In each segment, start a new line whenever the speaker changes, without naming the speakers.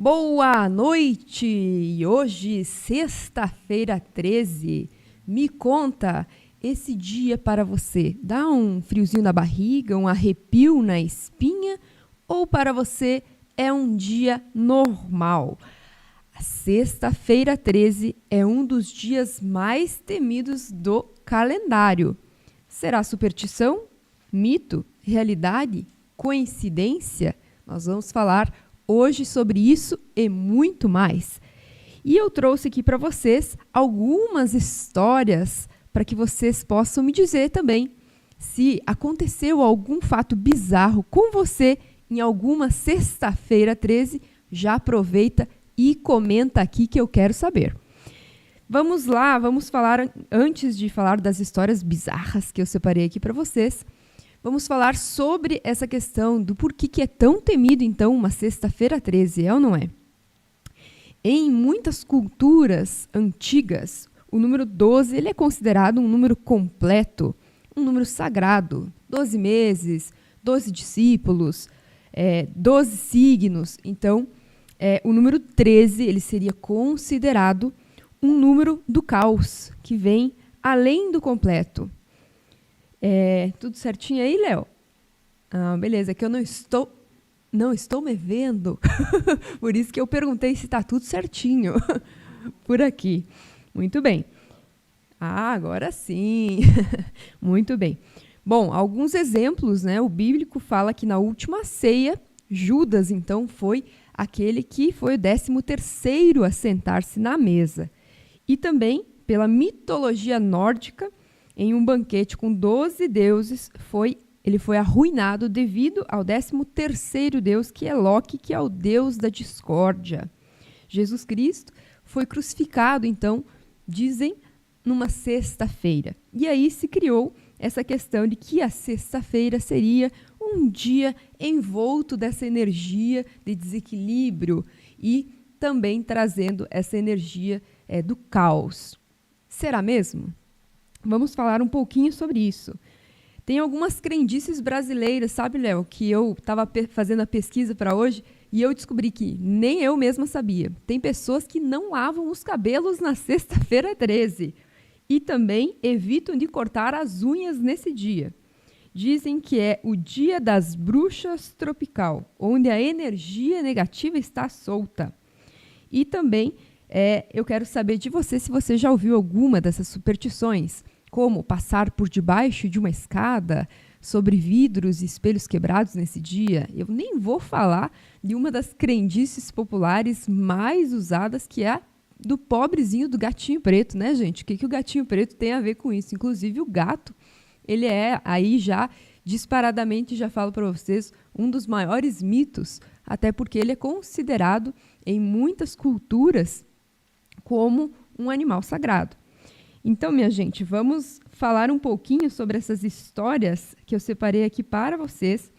Boa noite! E hoje, sexta-feira 13. Me conta, esse dia para você dá um friozinho na barriga, um arrepio na espinha? Ou para você é um dia normal? A sexta-feira 13 é um dos dias mais temidos do calendário. Será superstição? Mito? Realidade? Coincidência? Nós vamos falar hoje sobre isso e muito mais. E eu trouxe aqui para vocês algumas histórias para que vocês possam me dizer também se aconteceu algum fato bizarro com você em alguma sexta-feira 13. Já aproveita e comenta aqui que eu quero saber. Vamos lá, vamos falar, antes de falar das histórias bizarras que eu separei aqui para vocês, vamos falar sobre essa questão do porquê que é tão temido, então, uma sexta-feira 13, é ou não é? Em muitas culturas antigas, o número 12 ele é considerado um número completo, um número sagrado. 12 meses, 12 discípulos, 12 signos. Então, o número 13 ele seria considerado um número do caos, que vem além do completo. Tudo certinho aí, Léo? Beleza, que eu não estou me vendo. Por isso que eu perguntei se está tudo certinho por aqui. Muito bem. Agora sim. Muito bem. Bom, alguns exemplos, né? O bíblico fala que na última ceia, Judas, então, foi aquele que foi o 13º a sentar-se na mesa. E também, pela mitologia nórdica, em um banquete com 12 deuses, ele foi arruinado devido ao 13º deus, que é Loki, que é o deus da discórdia. Jesus Cristo foi crucificado, então, dizem, numa sexta-feira. E aí se criou essa questão de que a sexta-feira seria um dia envolto dessa energia de desequilíbrio e também trazendo essa energia do caos. Será mesmo? Vamos falar um pouquinho sobre isso. Tem algumas crendices brasileiras, sabe, Léo, que eu estava fazendo a pesquisa para hoje e eu descobri que nem eu mesma sabia. Tem pessoas que não lavam os cabelos na sexta-feira 13 e também evitam de cortar as unhas nesse dia. Dizem que é o dia das bruxas tropical, onde a energia negativa está solta. E também eu quero saber de você se você já ouviu alguma dessas superstições, como passar por debaixo de uma escada, sobre vidros e espelhos quebrados nesse dia. Eu nem vou falar de uma das crendices populares mais usadas, que é a do pobrezinho do gatinho preto, né, gente? O que o gatinho preto tem a ver com isso? Inclusive o gato, ele é aí já, disparadamente, já falo para vocês, um dos maiores mitos, até porque ele é considerado em muitas culturas como um animal sagrado. Então, minha gente, vamos falar um pouquinho sobre essas histórias que eu separei aqui para vocês,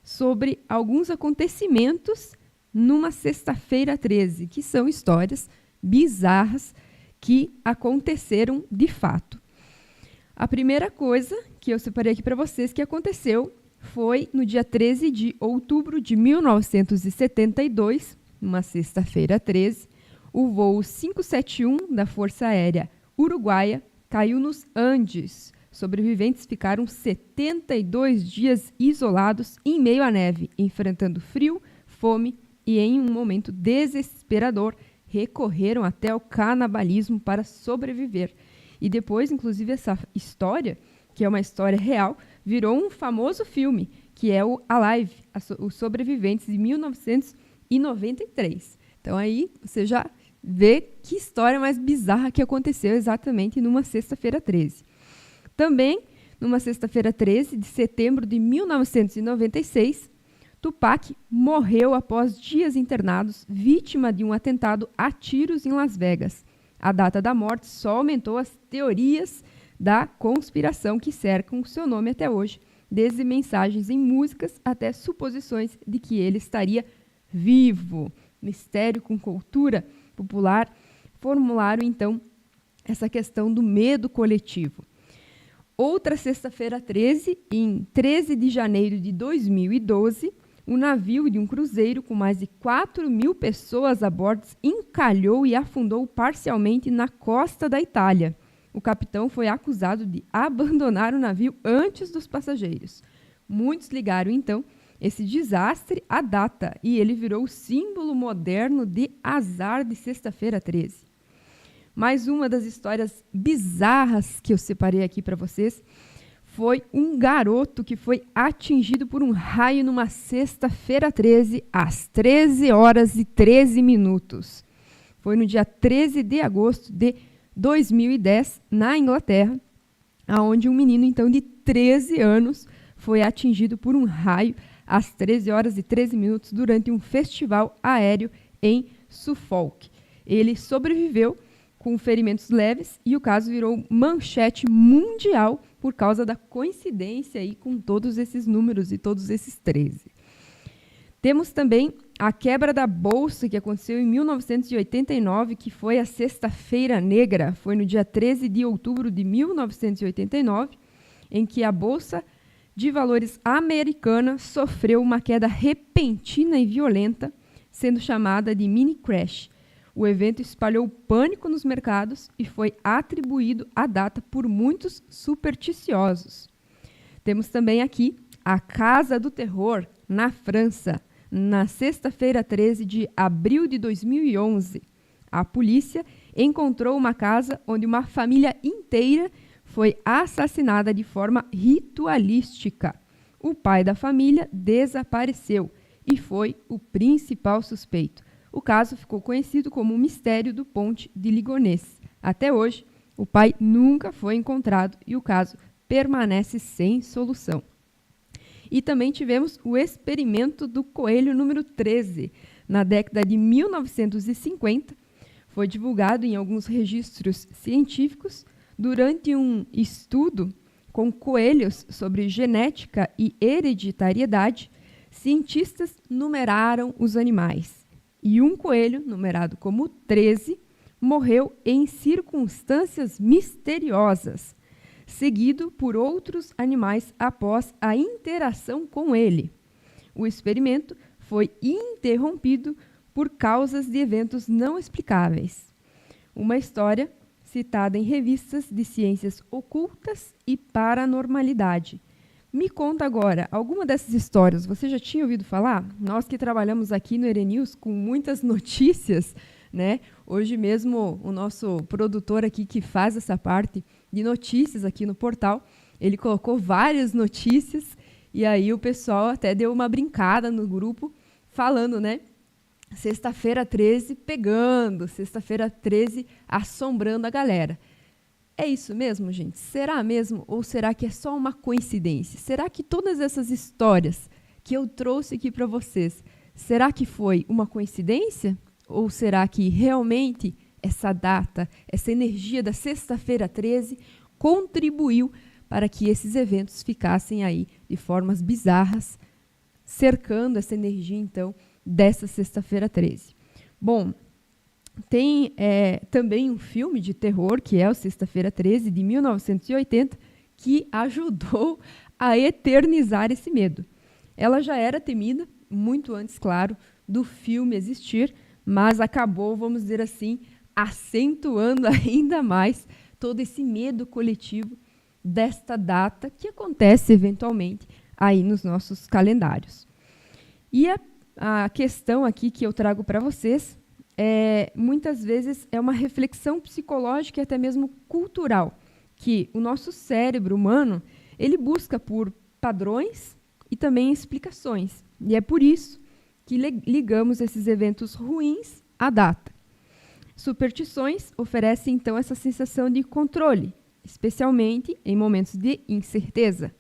sobre alguns acontecimentos numa sexta-feira 13, que são histórias bizarras que aconteceram de fato. A primeira coisa que eu separei aqui para vocês que aconteceu foi no dia 13 de outubro de 1972, numa sexta-feira 13, o voo 571 da Força Aérea Uruguaia caiu nos Andes. Sobreviventes ficaram 72 dias isolados em meio à neve, enfrentando frio, fome e, em um momento desesperador, recorreram até ao canibalismo para sobreviver. E depois, inclusive, essa história, que é uma história real, virou um famoso filme, que é o Alive, Os Sobreviventes, de 1993. Então aí você já vê que história mais bizarra que aconteceu exatamente numa sexta-feira 13. Também, numa sexta-feira 13 de setembro de 1996, Tupac morreu após dias internados, vítima de um atentado a tiros em Las Vegas. A data da morte só aumentou as teorias da conspiração que cercam o seu nome até hoje, desde mensagens em músicas até suposições de que ele estaria vivo. Mistério com cultura popular formularam, então, essa questão do medo coletivo. Outra sexta-feira 13, em 13 de janeiro de 2012, um navio de um cruzeiro com mais de 4.000 pessoas a bordo encalhou e afundou parcialmente na costa da Itália. O capitão foi acusado de abandonar o navio antes dos passageiros. Muitos ligaram, então, esse desastre à data e ele virou o símbolo moderno de azar de Sexta-feira 13. Mais uma das histórias bizarras que eu separei aqui para vocês foi um garoto que foi atingido por um raio numa sexta-feira 13, às 13 horas e 13 minutos. Foi no dia 13 de agosto de 2010, na Inglaterra, onde um menino, então, de 13 anos foi atingido por um raio às 13 horas e 13 minutos durante um festival aéreo em Suffolk. Ele sobreviveu com ferimentos leves e o caso virou manchete mundial por causa da coincidência aí com todos esses números e todos esses 13. Temos também a quebra da Bolsa, que aconteceu em 1989, que foi a Sexta-feira Negra. Foi no dia 13 de outubro de 1989, em que a Bolsa de Valores americana sofreu uma queda repentina e violenta, sendo chamada de mini crash. O evento espalhou pânico nos mercados e foi atribuído à data por muitos supersticiosos. Temos também aqui a Casa do Terror, na França, na sexta-feira 13 de abril de 2011. A polícia encontrou uma casa onde uma família inteira foi assassinada de forma ritualística. O pai da família desapareceu e foi o principal suspeito. O caso ficou conhecido como o mistério do Ponte de Ligonnès. Até hoje, o pai nunca foi encontrado e o caso permanece sem solução. E também tivemos o experimento do coelho número 13. Na década de 1950, foi divulgado em alguns registros científicos durante um estudo com coelhos sobre genética e hereditariedade. Cientistas numeraram os animais. E um coelho, numerado como 13, morreu em circunstâncias misteriosas, seguido por outros animais após a interação com ele. O experimento foi interrompido por causas de eventos não explicáveis. Uma história citada em revistas de ciências ocultas e paranormalidade. Me conta agora, alguma dessas histórias você já tinha ouvido falar? Nós que trabalhamos aqui no ERENews com muitas notícias, né? Hoje mesmo o nosso produtor aqui que faz essa parte de notícias aqui no portal, ele colocou várias notícias e aí o pessoal até deu uma brincada no grupo falando, né? Sexta-feira 13 pegando, sexta-feira 13 assombrando a galera. É isso mesmo, gente? Será mesmo? Ou será que é só uma coincidência? Será que todas essas histórias que eu trouxe aqui para vocês, será que foi uma coincidência? Ou será que realmente essa data, essa energia da sexta-feira 13 contribuiu para que esses eventos ficassem aí de formas bizarras, cercando essa energia, então, dessa sexta-feira 13? Bom, tem também um filme de terror, que é o Sexta-feira 13, de 1980, que ajudou a eternizar esse medo. Ela já era temida, muito antes, claro, do filme existir, mas acabou, vamos dizer assim, acentuando ainda mais todo esse medo coletivo desta data que acontece eventualmente aí nos nossos calendários. E a questão aqui que eu trago para vocês muitas vezes é uma reflexão psicológica e até mesmo cultural, que o nosso cérebro humano ele busca por padrões e também explicações. E é por isso que ligamos esses eventos ruins à data. Superstições oferecem, então, essa sensação de controle, especialmente em momentos de incerteza.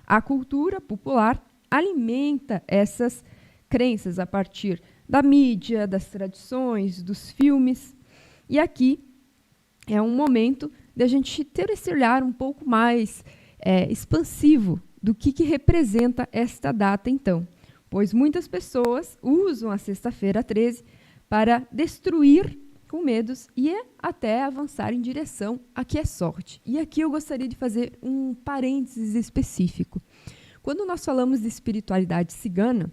A cultura popular alimenta essas crenças a partir da mídia, das tradições, dos filmes. E aqui é um momento de a gente ter esse olhar um pouco mais expansivo do que representa esta data, então. Pois muitas pessoas usam a sexta-feira 13 para destruir com medos e até avançar em direção a que é sorte. E aqui eu gostaria de fazer um parênteses específico. Quando nós falamos de espiritualidade cigana,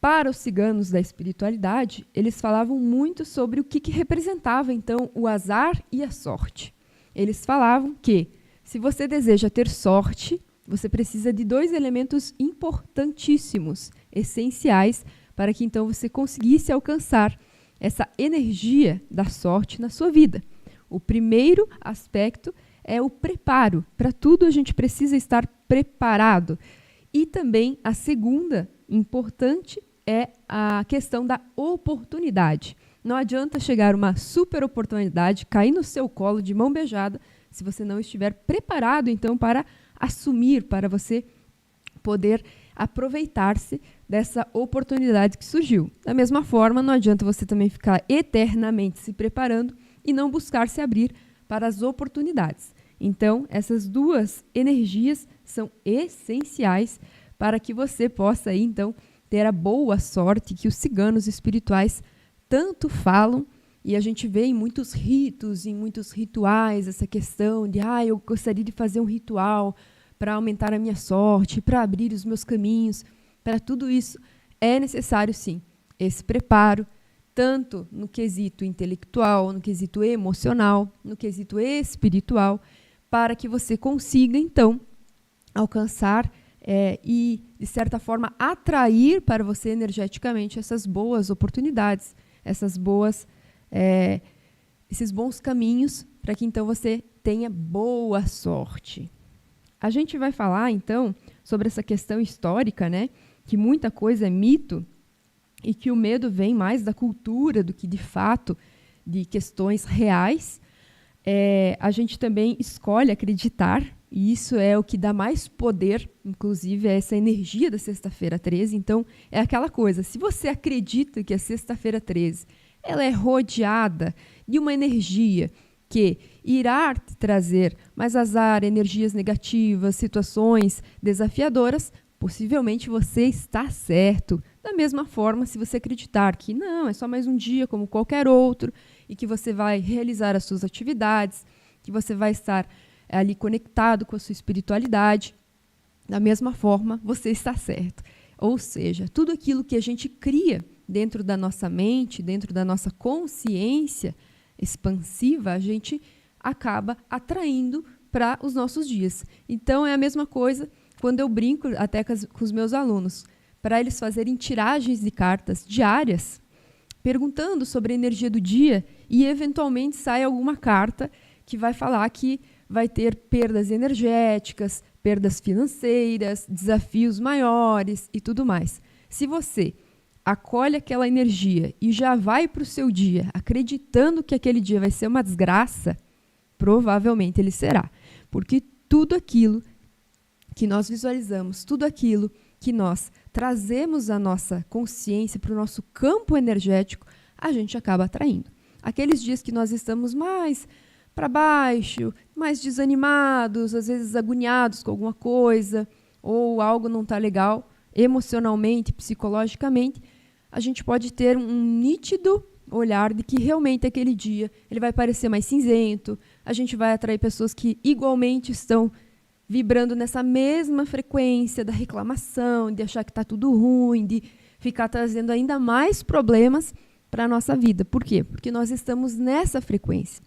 Para os ciganos da espiritualidade, eles falavam muito sobre o que representava, então, o azar e a sorte. Eles falavam que, se você deseja ter sorte, você precisa de 2 elementos importantíssimos, essenciais, para que, então, você conseguisse alcançar essa energia da sorte na sua vida. O primeiro aspecto é o preparo. Para tudo a gente precisa estar preparado. E também a segunda importante é a questão da oportunidade. Não adianta chegar uma super oportunidade, cair no seu colo de mão beijada, se você não estiver preparado, então, para assumir, para você poder aproveitar-se dessa oportunidade que surgiu. Da mesma forma, não adianta você também ficar eternamente se preparando e não buscar se abrir para as oportunidades. Então, essas 2 energias são essenciais para que você possa, aí, então, ter a boa sorte que os ciganos espirituais tanto falam, e a gente vê em muitos ritos, em muitos rituais, essa questão de eu gostaria de fazer um ritual para aumentar a minha sorte, para abrir os meus caminhos. Para tudo isso é necessário, sim, esse preparo, tanto no quesito intelectual, no quesito emocional, no quesito espiritual, para que você consiga, então, alcançar e, de certa forma, atrair para você energeticamente essas boas oportunidades, esses bons caminhos, para que, então, você tenha boa sorte. A gente vai falar, então, sobre essa questão histórica, né, que muita coisa é mito e que o medo vem mais da cultura do que, de fato, de questões reais. A gente também escolhe acreditar, e isso é o que dá mais poder, inclusive, é essa energia da Sexta-feira 13. Então, é aquela coisa, se você acredita que a Sexta-feira 13 ela é rodeada de uma energia que irá te trazer mais azar, energias negativas, situações desafiadoras, possivelmente você está certo. Da mesma forma, se você acreditar que não, é só mais um dia como qualquer outro, e que você vai realizar as suas atividades, que você vai estar ali conectado com a sua espiritualidade, da mesma forma, você está certo. Ou seja, tudo aquilo que a gente cria dentro da nossa mente, dentro da nossa consciência expansiva, a gente acaba atraindo para os nossos dias. Então, é a mesma coisa quando eu brinco até com os meus alunos, para eles fazerem tiragens de cartas diárias, perguntando sobre a energia do dia, e eventualmente sai alguma carta que vai falar que vai ter perdas energéticas, perdas financeiras, desafios maiores e tudo mais. Se você acolhe aquela energia e já vai para o seu dia acreditando que aquele dia vai ser uma desgraça, provavelmente ele será. Porque tudo aquilo que nós visualizamos, tudo aquilo que nós trazemos à nossa consciência, para o nosso campo energético, a gente acaba atraindo. Aqueles dias que nós estamos mais para baixo, mais desanimados, às vezes agoniados com alguma coisa, ou algo não está legal, emocionalmente, psicologicamente, a gente pode ter um nítido olhar de que realmente aquele dia ele vai parecer mais cinzento, a gente vai atrair pessoas que igualmente estão vibrando nessa mesma frequência da reclamação, de achar que está tudo ruim, de ficar trazendo ainda mais problemas para a nossa vida. Por quê? Porque nós estamos nessa frequência.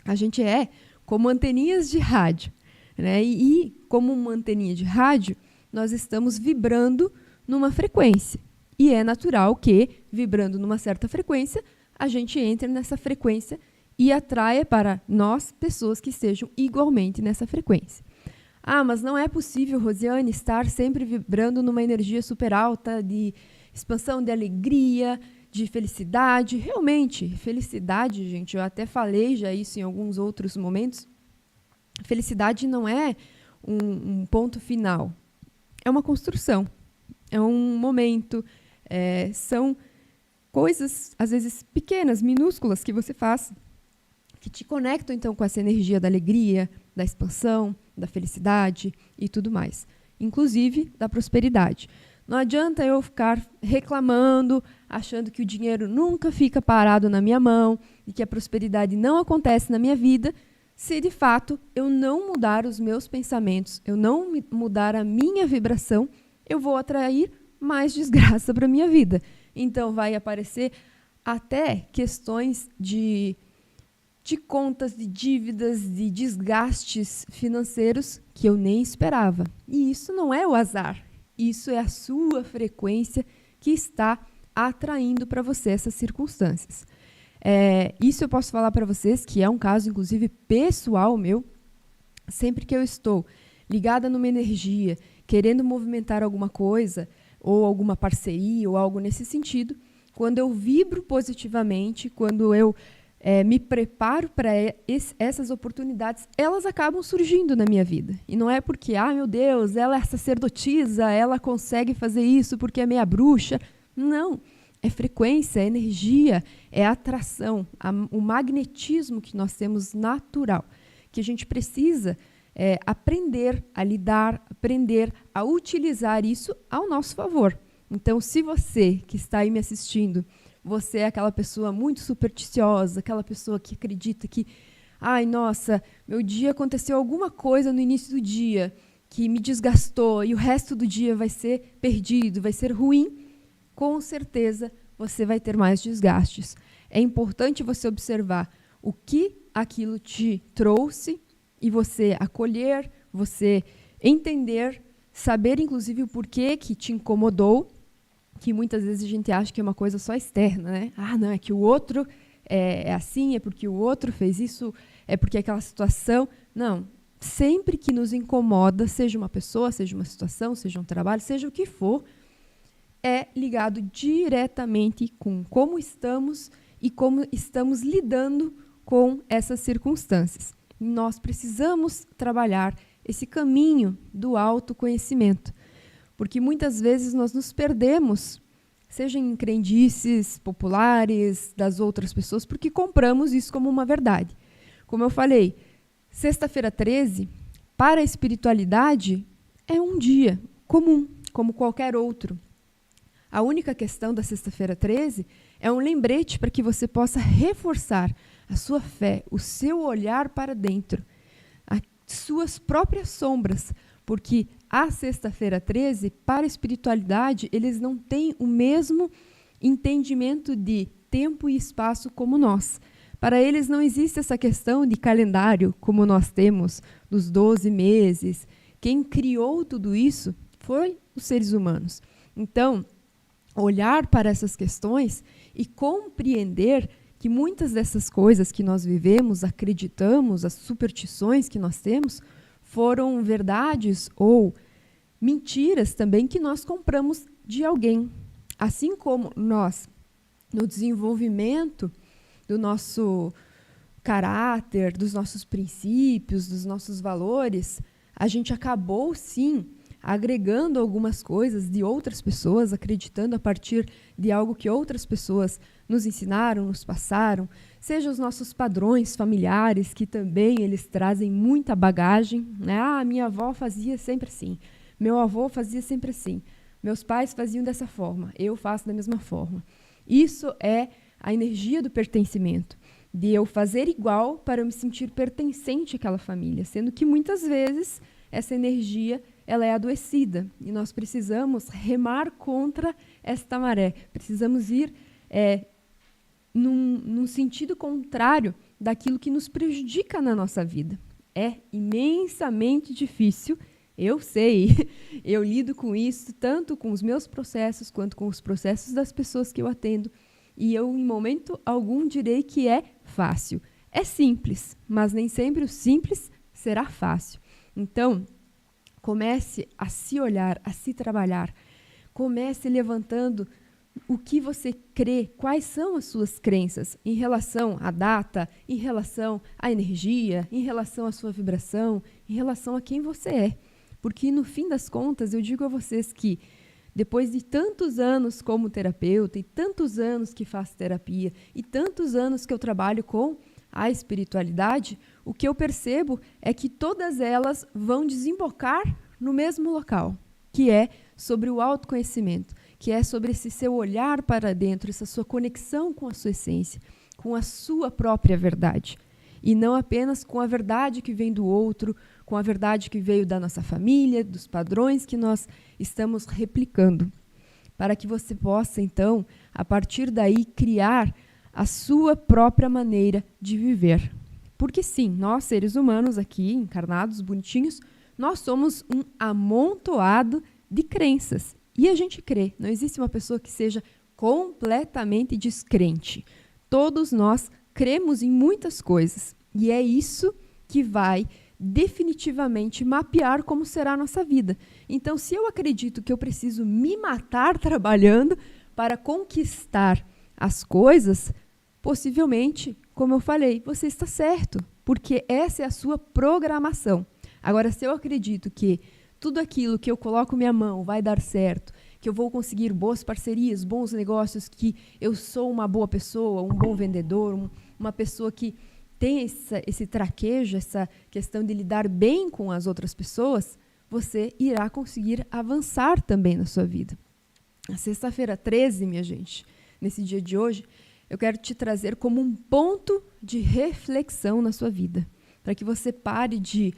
A gente é como anteninhas de rádio, né? E como uma anteninha de rádio, nós estamos vibrando numa frequência. E é natural que, vibrando numa certa frequência, a gente entre nessa frequência e atraia para nós pessoas que estejam igualmente nessa frequência. Mas não é possível, Rosiane, estar sempre vibrando numa energia super alta de expansão, de alegria, de felicidade. Realmente, felicidade, gente, eu até falei já isso em alguns outros momentos. Felicidade não é um ponto final. É uma construção, é um momento, são coisas, às vezes, pequenas, minúsculas que você faz, que te conectam, então, com essa energia da alegria, da expansão, da felicidade e tudo mais. Inclusive, da prosperidade. Não adianta eu ficar reclamando, achando que o dinheiro nunca fica parado na minha mão e que a prosperidade não acontece na minha vida, se de fato eu não mudar os meus pensamentos, eu não mudar a minha vibração, eu vou atrair mais desgraça para a minha vida. Então, vai aparecer até questões de contas, de dívidas, de desgastes financeiros que eu nem esperava. E isso não é o azar. Isso é a sua frequência que está atraindo para você essas circunstâncias. Isso eu posso falar para vocês, que é um caso, inclusive, pessoal meu. Sempre que eu estou ligada numa energia, querendo movimentar alguma coisa, ou alguma parceria, ou algo nesse sentido, quando eu vibro positivamente, quando eu me preparo para essas oportunidades, elas acabam surgindo na minha vida. E não é porque, meu Deus, ela é sacerdotisa, ela consegue fazer isso porque é meia bruxa. Não. É frequência, é energia, é atração, o magnetismo que nós temos natural, que a gente precisa aprender a lidar, aprender a utilizar isso ao nosso favor. Então, se você que está aí me assistindo, você é aquela pessoa muito supersticiosa, aquela pessoa que acredita que, nossa, meu dia aconteceu alguma coisa no início do dia que me desgastou e o resto do dia vai ser perdido, vai ser ruim, com certeza você vai ter mais desgastes. É importante você observar o que aquilo te trouxe e você acolher, você entender, saber inclusive o porquê que te incomodou, que muitas vezes a gente acha que é uma coisa só externa, né? Não, é que o outro é assim, é porque o outro fez isso, é porque aquela situação... Não, sempre que nos incomoda, seja uma pessoa, seja uma situação, seja um trabalho, seja o que for, é ligado diretamente com como estamos e como estamos lidando com essas circunstâncias. Nós precisamos trabalhar esse caminho do autoconhecimento, porque muitas vezes nós nos perdemos, seja em crendices populares das outras pessoas, porque compramos isso como uma verdade. Como eu falei, sexta-feira 13, para a espiritualidade, é um dia comum, como qualquer outro. A única questão da sexta-feira 13 é um lembrete para que você possa reforçar a sua fé, o seu olhar para dentro, as suas próprias sombras, porque a sexta-feira 13, para a espiritualidade, eles não têm o mesmo entendimento de tempo e espaço como nós. Para eles não existe essa questão de calendário, como nós temos, dos 12 meses. Quem criou tudo isso foi os seres humanos. Então, olhar para essas questões e compreender que muitas dessas coisas que nós vivemos, acreditamos, as superstições que nós temos, foram verdades ou mentiras também que nós compramos de alguém. Assim como nós, no desenvolvimento do nosso caráter, dos nossos princípios, dos nossos valores, a gente acabou, sim, agregando algumas coisas de outras pessoas, acreditando a partir de algo que outras pessoas nos ensinaram, nos passaram, seja os nossos padrões familiares, que também eles trazem muita bagagem, né? Minha avó fazia sempre assim, meu avô fazia sempre assim, meus pais faziam dessa forma, eu faço da mesma forma. Isso é a energia do pertencimento, de eu fazer igual para eu me sentir pertencente àquela família, sendo que muitas vezes essa energia ela é adoecida e nós precisamos remar contra esta maré. Precisamos ir num sentido contrário daquilo que nos prejudica na nossa vida. É imensamente difícil, eu sei, eu lido com isso, tanto com os meus processos, quanto com os processos das pessoas que eu atendo, e eu, em momento algum, direi que é fácil. É simples, mas nem sempre o simples será fácil. Então, comece a se olhar, a se trabalhar. Comece levantando o que você crê, quais são as suas crenças em relação à data, em relação à energia, em relação à sua vibração, em relação a quem você é. Porque, no fim das contas, eu digo a vocês que, depois de tantos anos como terapeuta, e tantos anos que faço terapia, e tantos anos que eu trabalho com a espiritualidade, o que eu percebo é que todas elas vão desembocar no mesmo local, que é sobre o autoconhecimento, que é sobre esse seu olhar para dentro, essa sua conexão com a sua essência, com a sua própria verdade. E não apenas com a verdade que vem do outro, com a verdade que veio da nossa família, dos padrões que nós estamos replicando. para que você possa, então, a partir daí, criar a sua própria maneira de viver. Porque sim, nós seres humanos aqui, encarnados, bonitinhos, nós somos um amontoado de crenças. E a gente crê, não existe uma pessoa que seja completamente descrente. Todos nós cremos em muitas coisas. E é isso que vai definitivamente mapear como será a nossa vida. Então, se eu acredito que eu preciso me matar trabalhando para conquistar as coisas, possivelmente, como eu falei, você está certo, porque essa é a sua programação. Agora, se eu acredito que tudo aquilo que eu coloco minha mão vai dar certo, que eu vou conseguir boas parcerias, bons negócios, que eu sou uma boa pessoa, um bom vendedor, uma pessoa que tem esse traquejo, essa questão de lidar bem com as outras pessoas, você irá conseguir avançar também na sua vida. A sexta-feira 13, minha gente, nesse dia de hoje, eu quero te trazer como um ponto de reflexão na sua vida, para que você pare de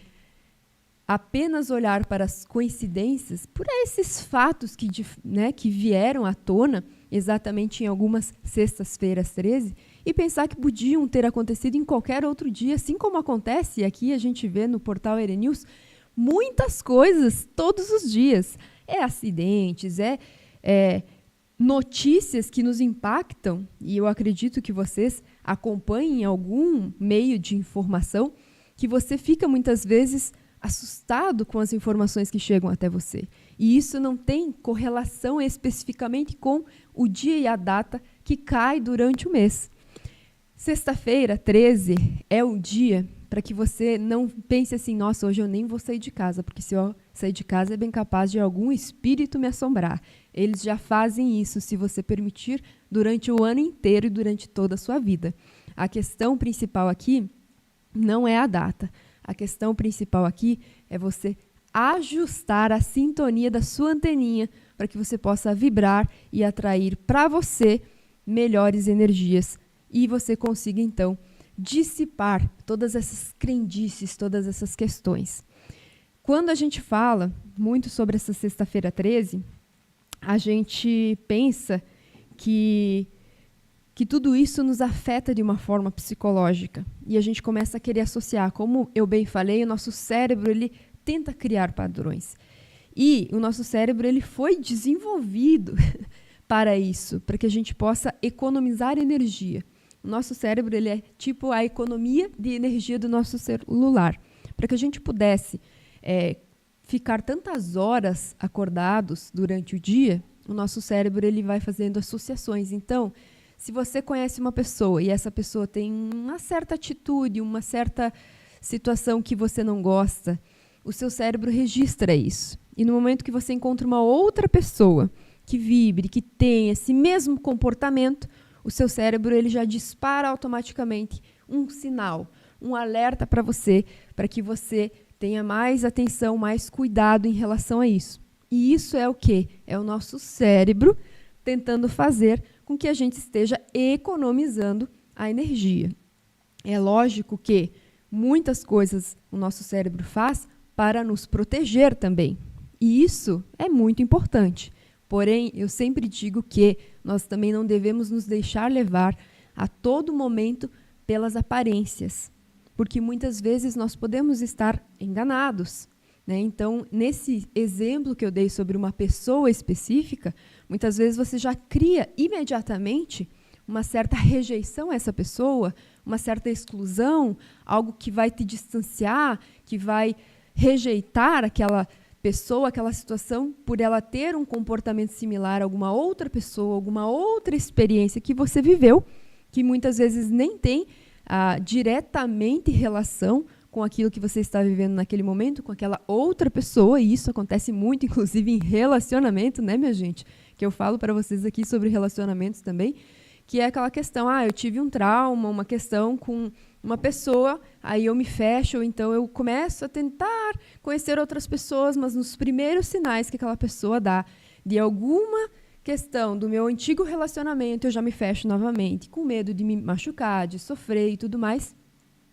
apenas olhar para as coincidências, por esses fatos que vieram à tona exatamente em algumas sextas-feiras 13, e pensar que podiam ter acontecido em qualquer outro dia, assim como acontece, e aqui a gente vê no portal Erenews, muitas coisas todos os dias. É acidentes, notícias que nos impactam, e eu acredito que vocês acompanhem algum meio de informação, que você fica muitas vezes assustado com as informações que chegam até você. E isso não tem correlação especificamente com o dia e a data que cai durante o mês. Sexta-feira, 13, é o dia para que você não pense assim, nossa, hoje eu nem vou sair de casa, porque se eu sair de casa é bem capaz de algum espírito me assombrar. Eles já fazem isso, se você permitir, durante o ano inteiro e durante toda a sua vida. A questão principal aqui não é a data. A questão principal aqui é você ajustar a sintonia da sua anteninha para que você possa vibrar e atrair para você melhores energias e você consiga, então, dissipar todas essas crendices, todas essas questões. Quando a gente fala muito sobre essa sexta-feira 13, a gente pensa que tudo isso nos afeta de uma forma psicológica. E a gente começa a querer associar. Como eu bem falei, o nosso cérebro ele tenta criar padrões. E o nosso cérebro ele foi desenvolvido para isso, para que a gente possa economizar energia. O nosso cérebro ele é tipo a economia de energia do nosso celular. Para que a gente pudesse ficar tantas horas acordados durante o dia, o nosso cérebro ele vai fazendo associações. Então, se você conhece uma pessoa e essa pessoa tem uma certa atitude, uma certa situação que você não gosta, o seu cérebro registra isso. E no momento que você encontra uma outra pessoa que vibre, que tem esse mesmo comportamento, o seu cérebro ele já dispara automaticamente um sinal, um alerta para que você tenha mais atenção, mais cuidado em relação a isso. E isso é o quê? É o nosso cérebro tentando fazer com que a gente esteja economizando a energia. É lógico que muitas coisas o nosso cérebro faz para nos proteger também. E isso é muito importante. Porém, eu sempre digo que nós também não devemos nos deixar levar a todo momento pelas aparências, porque muitas vezes nós podemos estar enganados. Então, nesse exemplo que eu dei sobre uma pessoa específica, muitas vezes você já cria imediatamente uma certa rejeição a essa pessoa, uma certa exclusão, algo que vai te distanciar, que vai rejeitar aquela pessoa, aquela situação, por ela ter um comportamento similar a alguma outra pessoa, alguma outra experiência que você viveu, que muitas vezes nem tem diretamente relação com aquilo que você está vivendo naquele momento, com aquela outra pessoa, e isso acontece muito, inclusive, em relacionamento, né, minha gente? Que eu falo para vocês aqui sobre relacionamentos também, que é aquela questão, eu tive um trauma, uma questão com uma pessoa, aí eu me fecho, então eu começo a tentar conhecer outras pessoas, mas nos primeiros sinais que aquela pessoa dá de alguma questão do meu antigo relacionamento, eu já me fecho novamente, com medo de me machucar, de sofrer e tudo mais.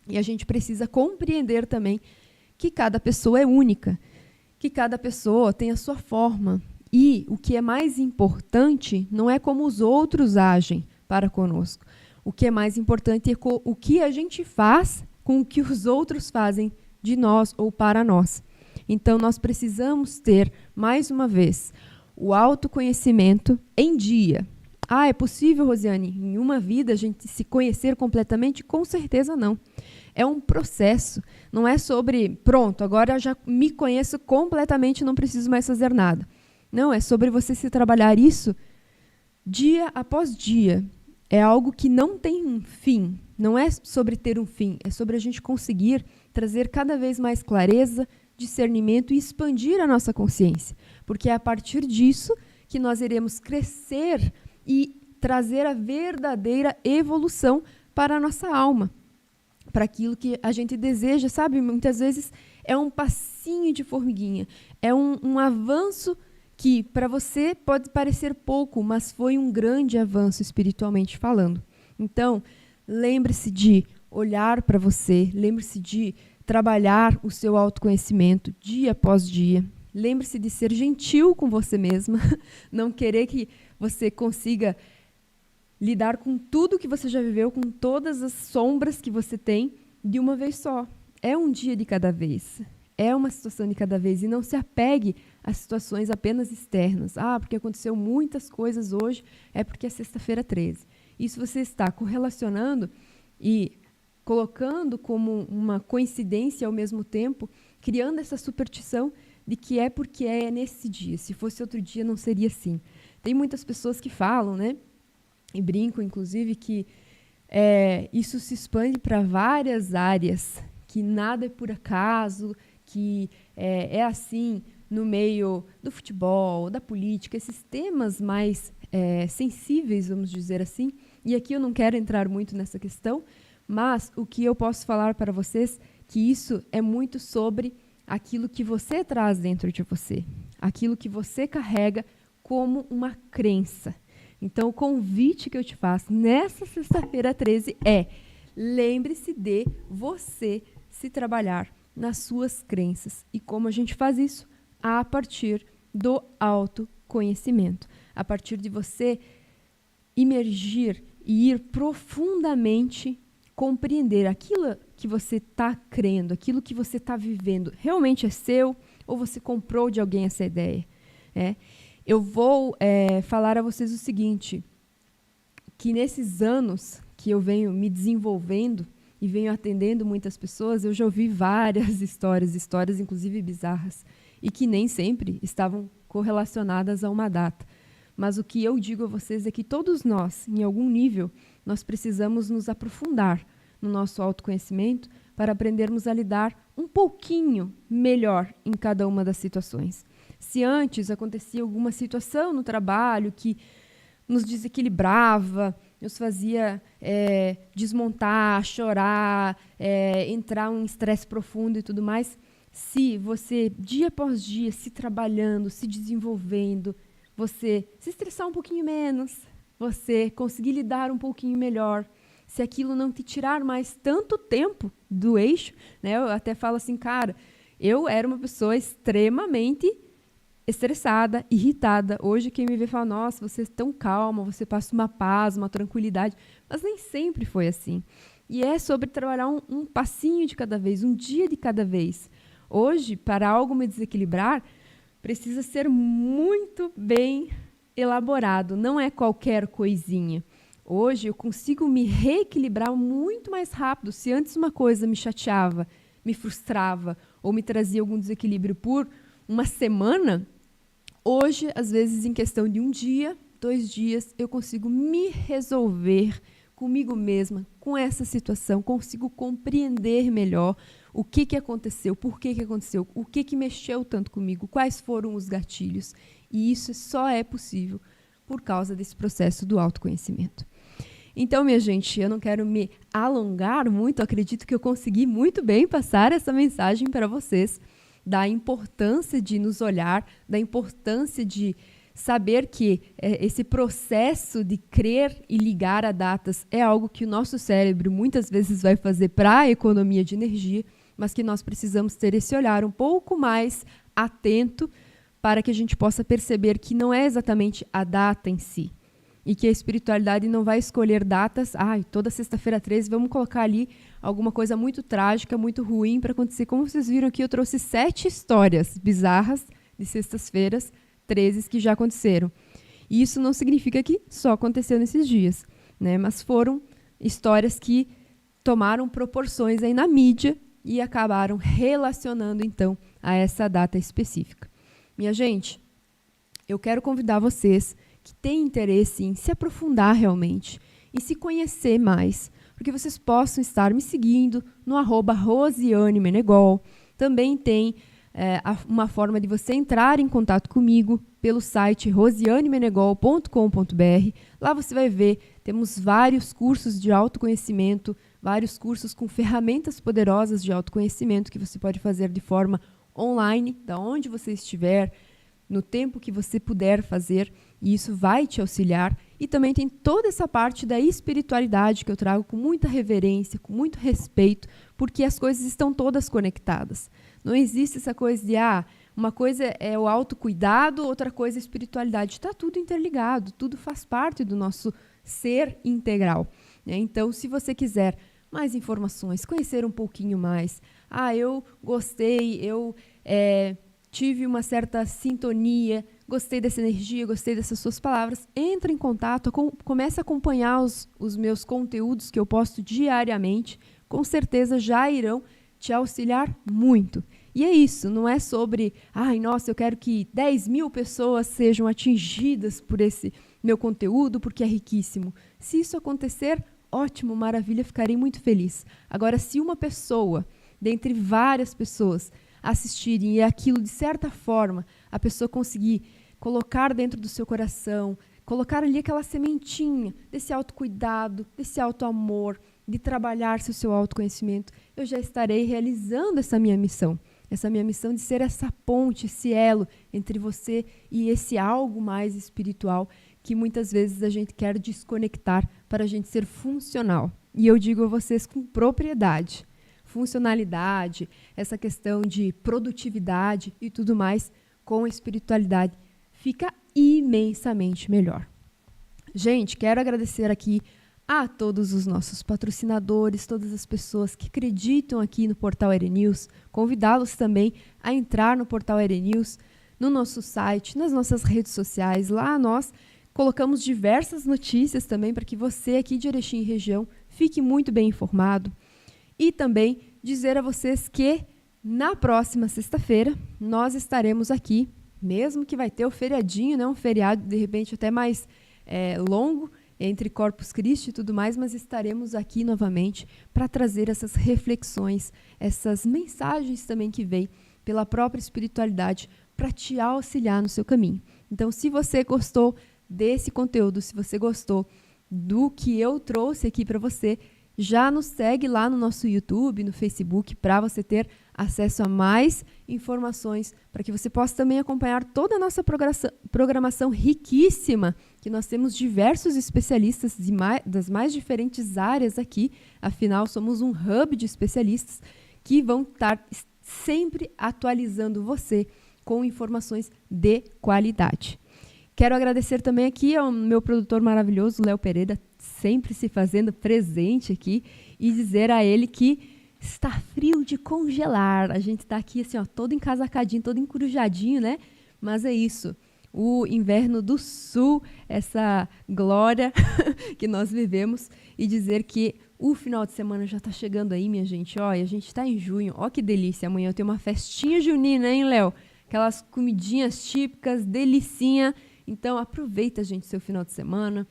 E a gente precisa compreender também que cada pessoa é única, que cada pessoa tem a sua forma. E o que é mais importante não é como os outros agem para conosco. O que é mais importante é o que a gente faz com o que os outros fazem de nós ou para nós. Então, nós precisamos ter, mais uma vez, o autoconhecimento em dia. É possível, Rosiane, em uma vida a gente se conhecer completamente? Com certeza não. É um processo. Não é sobre, pronto, agora eu já me conheço completamente, não preciso mais fazer nada. Não, é sobre você se trabalhar isso dia após dia. É algo que não tem um fim. Não é sobre ter um fim. É sobre a gente conseguir trazer cada vez mais clareza, discernimento e expandir a nossa consciência. Porque é a partir disso que nós iremos crescer e trazer a verdadeira evolução para a nossa alma, para aquilo que a gente deseja, sabe? Muitas vezes é um passinho de formiguinha, é um avanço que para você pode parecer pouco, mas foi um grande avanço espiritualmente falando. Então, lembre-se de olhar para você, lembre-se de trabalhar o seu autoconhecimento dia após dia. Lembre-se de ser gentil com você mesma, não querer que você consiga lidar com tudo que você já viveu, com todas as sombras que você tem, de uma vez só. É um dia de cada vez. É uma situação de cada vez. E não se apegue a situações apenas externas. Porque aconteceu muitas coisas hoje, é porque é sexta-feira 13. Isso você está correlacionando e colocando como uma coincidência ao mesmo tempo, criando essa superstição de que é porque é nesse dia. Se fosse outro dia, não seria assim. Tem muitas pessoas que falam, né? E brincam, inclusive, que isso se expande para várias áreas, que nada é por acaso, que é assim no meio do futebol, da política, esses temas mais sensíveis, vamos dizer assim. E aqui eu não quero entrar muito nessa questão, mas o que eu posso falar para vocês que isso é muito sobre aquilo que você traz dentro de você, aquilo que você carrega como uma crença. Então, o convite que eu te faço nessa sexta-feira 13 é: lembre-se de você se trabalhar nas suas crenças. E como a gente faz isso? A partir do autoconhecimento. A partir de você imergir e ir profundamente compreender aquilo que você está crendo, aquilo que você está vivendo, realmente é seu ou você comprou de alguém essa ideia? Eu vou falar a vocês o seguinte, que nesses anos que eu venho me desenvolvendo e venho atendendo muitas pessoas, eu já ouvi várias histórias inclusive bizarras, e que nem sempre estavam correlacionadas a uma data. Mas o que eu digo a vocês é que todos nós, em algum nível, nós precisamos nos aprofundar no nosso autoconhecimento para aprendermos a lidar um pouquinho melhor em cada uma das situações. Se antes acontecia alguma situação no trabalho que nos desequilibrava, nos fazia desmontar, chorar, entrar em um estresse profundo e tudo mais, se você, dia após dia, se trabalhando, se desenvolvendo, você se estressar um pouquinho menos, você conseguir lidar um pouquinho melhor, se aquilo não te tirar mais tanto tempo do eixo, né? Eu até falo assim, cara, eu era uma pessoa extremamente estressada, irritada. Hoje quem me vê fala, nossa, você é tão calma, você passa uma paz, uma tranquilidade. Mas nem sempre foi assim. E é sobre trabalhar um passinho de cada vez, um dia de cada vez. Hoje, para algo me desequilibrar, precisa ser muito bem elaborado, não é qualquer coisinha. Hoje eu consigo me reequilibrar muito mais rápido. Se antes uma coisa me chateava, me frustrava ou me trazia algum desequilíbrio por uma semana, hoje, às vezes, em questão de 1 dia, 2 dias, eu consigo me resolver comigo mesma, com essa situação, consigo compreender melhor o que aconteceu, por que aconteceu, o que mexeu tanto comigo, quais foram os gatilhos. E isso só é possível por causa desse processo do autoconhecimento. Então, minha gente, eu não quero me alongar muito, acredito que eu consegui muito bem passar essa mensagem para vocês, da importância de nos olhar, da importância de saber que esse processo de crer e ligar a datas é algo que o nosso cérebro muitas vezes vai fazer para a economia de energia, mas que nós precisamos ter esse olhar um pouco mais atento para que a gente possa perceber que não é exatamente a data em si, e que a espiritualidade não vai escolher datas, toda sexta-feira 13 vamos colocar ali alguma coisa muito trágica, muito ruim para acontecer. Como vocês viram aqui, eu trouxe 7 histórias bizarras de sextas-feiras 13 que já aconteceram. E isso não significa que só aconteceu nesses dias, né? Mas foram histórias que tomaram proporções aí na mídia e acabaram relacionando, então, a essa data específica. Minha gente, eu quero convidar vocês que têm interesse em se aprofundar realmente e se conhecer mais, porque vocês possam estar me seguindo no @RosianeMenegol. Também tem uma forma de você entrar em contato comigo pelo site rosianemenegol.com.br. Lá você vai ver, temos vários cursos de autoconhecimento, vários cursos com ferramentas poderosas de autoconhecimento que você pode fazer de forma online, da onde você estiver, no tempo que você puder fazer, e isso vai te auxiliar. E também tem toda essa parte da espiritualidade que eu trago com muita reverência, com muito respeito, porque as coisas estão todas conectadas. Não existe essa coisa de, uma coisa é o autocuidado, outra coisa é a espiritualidade. Está tudo interligado, tudo faz parte do nosso ser integral, né? Então, se você quiser mais informações, conhecer um pouquinho mais, eu gostei, eu tive uma certa sintonia, gostei dessa energia, gostei dessas suas palavras, entra em contato, comece a acompanhar os meus conteúdos que eu posto diariamente, com certeza já irão te auxiliar muito. E é isso, não é sobre, nossa, eu quero que 10.000 pessoas sejam atingidas por esse meu conteúdo, porque é riquíssimo. Se isso acontecer, ótimo, maravilha, ficarei muito feliz. Agora, se uma pessoa, dentre várias pessoas, assistirem e aquilo, de certa forma, a pessoa conseguir colocar dentro do seu coração, colocar ali aquela sementinha desse autocuidado, desse autoamor, de trabalhar-se o seu autoconhecimento, eu já estarei realizando essa minha missão de ser essa ponte, esse elo entre você e esse algo mais espiritual que muitas vezes a gente quer desconectar para a gente ser funcional. E eu digo a vocês com propriedade, funcionalidade, essa questão de produtividade e tudo mais, com a espiritualidade, fica imensamente melhor. Gente, quero agradecer aqui a todos os nossos patrocinadores, todas as pessoas que acreditam aqui no Portal Erenews, convidá-los também a entrar no Portal Erenews, no nosso site, nas nossas redes sociais. Lá nós colocamos diversas notícias também para que você aqui de Erechim e região fique muito bem informado. E também dizer a vocês que na próxima sexta-feira nós estaremos aqui, mesmo que vai ter o feriadinho, né? Um feriado de repente até mais longo, entre Corpus Christi e tudo mais, mas estaremos aqui novamente para trazer essas reflexões, essas mensagens também que vêm pela própria espiritualidade para te auxiliar no seu caminho. Então, se você gostou desse conteúdo, se você gostou do que eu trouxe aqui para você, já nos segue lá no nosso YouTube, no Facebook, para você ter acesso a mais informações, para que você possa também acompanhar toda a nossa programação riquíssima, que nós temos diversos especialistas das mais diferentes áreas aqui, afinal somos um hub de especialistas que vão estar sempre atualizando você com informações de qualidade. Quero agradecer também aqui ao meu produtor maravilhoso, Léo Pereira, sempre se fazendo presente aqui, e dizer a ele que está frio de congelar. A gente está aqui assim, todo encasacadinho, todo encurujadinho, né? Mas é isso. O inverno do sul, essa glória que nós vivemos, e dizer que o final de semana já está chegando aí, minha gente. Ó, e a gente está em junho. Ó, que delícia. Amanhã eu tenho uma festinha junina, hein, Léo? Aquelas comidinhas típicas, delicinha. Então, aproveita, gente, seu final de semana.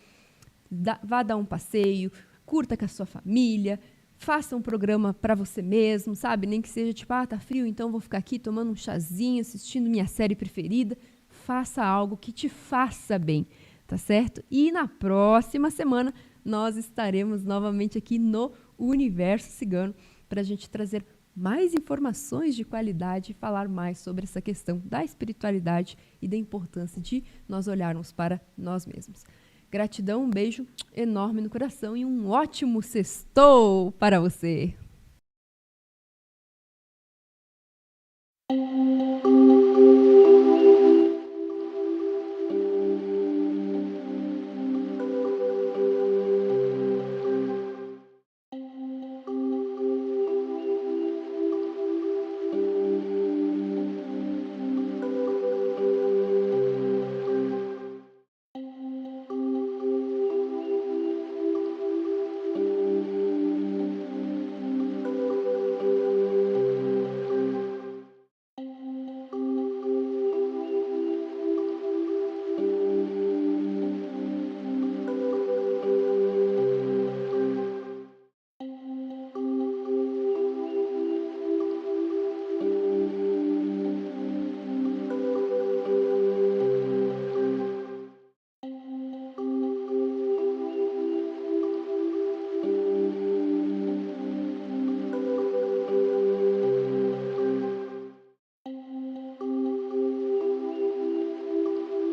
Vá dar um passeio, curta com a sua família, faça um programa para você mesmo, sabe? Nem que seja tipo, tá frio, então vou ficar aqui tomando um chazinho, assistindo minha série preferida. Faça algo que te faça bem, tá certo? E na próxima semana nós estaremos novamente aqui no Universo Cigano para a gente trazer mais informações de qualidade e falar mais sobre essa questão da espiritualidade e da importância de nós olharmos para nós mesmos. Gratidão, um beijo enorme no coração e um ótimo sextou para você!